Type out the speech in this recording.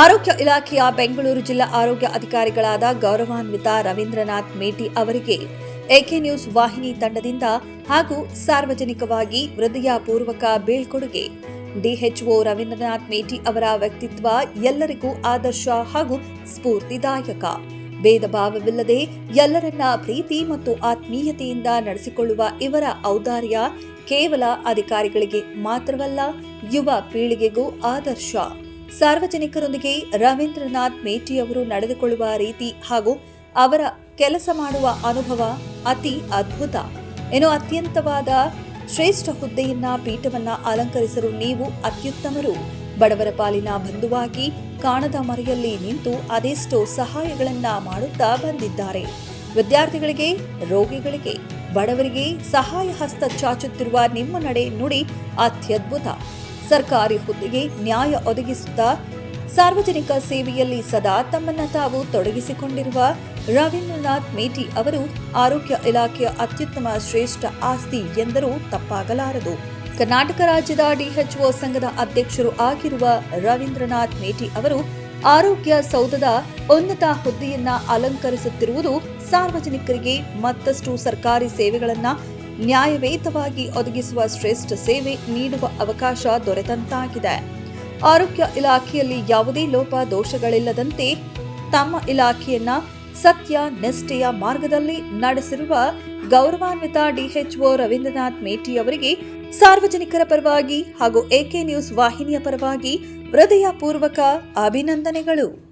ಆರೋಗ್ಯ ಇಲಾಖೆಯ ಬೆಂಗಳೂರು ಜಿಲ್ಲಾ ಆರೋಗ್ಯ ಅಧಿಕಾರಿಗಳಾದ ಗೌರವಾನ್ವಿತ ರವೀಂದ್ರನಾಥ್ ಮೇಟಿ ಅವರಿಗೆ ಎಕೆ ನ್ಯೂಸ್ ವಾಹಿನಿ ತಂಡದಿಂದ ಹಾಗೂ ಸಾರ್ವಜನಿಕವಾಗಿ ಹೃದಯಪೂರ್ವಕ ಬೀಳ್ಕೊಡುಗೆ. ಡಿಎಚ್ಒ ರವೀಂದ್ರನಾಥ್ ಮೇಟಿ ಅವರ ವ್ಯಕ್ತಿತ್ವ ಎಲ್ಲರಿಗೂ ಆದರ್ಶ ಹಾಗೂ ಸ್ಫೂರ್ತಿದಾಯಕ. ಭೇದ ಭಾವವಿಲ್ಲದೆ ಎಲ್ಲರನ್ನ ಪ್ರೀತಿ ಮತ್ತು ಆತ್ಮೀಯತೆಯಿಂದ ನಡೆಸಿಕೊಳ್ಳುವ ಇವರ ಔದಾರ್ಯ ಕೇವಲ ಅಧಿಕಾರಿಗಳಿಗೆ ಮಾತ್ರವಲ್ಲ, ಯುವ ಪೀಳಿಗೆಗೂ ಆದರ್ಶ. ಸಾರ್ವಜನಿಕರೊಂದಿಗೆ ರವೀಂದ್ರನಾಥ್ ಮೇಟಿ ಅವರು ನಡೆದುಕೊಳ್ಳುವ ರೀತಿ ಹಾಗೂ ಅವರ ಕೆಲಸ ಮಾಡುವ ಅನುಭವ ಅತಿ ಅದ್ಭುತ. ಇನ್ನು ಅತ್ಯಂತವಾದ ಶ್ರೇಷ್ಠ ಹುದ್ದೆಯನ್ನ ಪೀಠವನ್ನ ಅಲಂಕರಿಸಲು ನೀವು ಅತ್ಯುತ್ತಮರು. ಬಡವರ ಪಾಲಿನ ಬಂಧುವಾಗಿ ಕಾಣದ ಮರೆಯಲ್ಲಿ ನಿಂತು ಅದೆಷ್ಟೋ ಸಹಾಯಗಳನ್ನ ಮಾಡುತ್ತಾ ಬಂದಿದ್ದಾರೆ. ವಿದ್ಯಾರ್ಥಿಗಳಿಗೆ, ರೋಗಿಗಳಿಗೆ, ಬಡವರಿಗೆ ಸಹಾಯ ಹಸ್ತ ಚಾಚುತ್ತಿರುವ ನಿಮ್ಮ ನಡೆ ನುಡಿ ಅತ್ಯದ್ಭುತ. ಸರ್ಕಾರಿ ಹುದ್ದೆಗೆ ನ್ಯಾಯ ಒದಗಿಸುತ್ತಾ ಸಾರ್ವಜನಿಕ ಸೇವೆಯಲ್ಲಿ ಸದಾ ತಮ್ಮನ್ನ ತಾವು ತೊಡಗಿಸಿಕೊಂಡಿರುವ ರವೀಂದ್ರನಾಥ್ ಮೇಟಿ ಅವರು ಆರೋಗ್ಯ ಇಲಾಖೆಯ ಅತ್ಯುತ್ತಮ ಶ್ರೇಷ್ಠ ಆಸ್ತಿ ಎಂದರೂ ತಪ್ಪಾಗಲಾರದು. ಕರ್ನಾಟಕ ರಾಜ್ಯದ ಡಿಎಚ್ಒ ಸಂಘದ ಅಧ್ಯಕ್ಷರು ಆಗಿರುವ ರವೀಂದ್ರನಾಥ್ ಮೇಟಿ ಅವರು ಆರೋಗ್ಯ ಸೌಧದ ಉನ್ನತ ಹುದ್ದೆಯನ್ನ ಅಲಂಕರಿಸುತ್ತಿರುವುದು ಸಾರ್ವಜನಿಕರಿಗೆ ಮತ್ತಷ್ಟು ಸರ್ಕಾರಿ ಸೇವೆಗಳನ್ನ ನ್ಯಾಯಯುತವಾಗಿ ಒದಗಿಸುವ ಶ್ರೇಷ್ಠ ಸೇವೆ ನೀಡುವ ಅವಕಾಶ ದೊರೆತಂತಾಗಿದೆ. ಆರೋಗ್ಯ ಇಲಾಖೆಯಲ್ಲಿ ಯಾವುದೇ ಲೋಪ ದೋಷಗಳಿಲ್ಲದಂತೆ ತಮ್ಮ ಇಲಾಖೆಯನ್ನ ಸತ್ಯ ನಿಷ್ಠೆಯ ಮಾರ್ಗದಲ್ಲಿ ನಡೆಸಿರುವ ಗೌರವಾನ್ವಿತ ಡಿಎಚ್ಒ ರವೀಂದ್ರನಾಥ್ ಮೇಟಿ ಅವರಿಗೆ ಸಾರ್ವಜನಿಕರ ಪರವಾಗಿ ಹಾಗೂ ಎಕೆ ನ್ಯೂಸ್ ವಾಹಿನಿಯ ಪರವಾಗಿ ಹೃದಯಪೂರ್ವಕ ಅಭಿನಂದನೆಗಳು.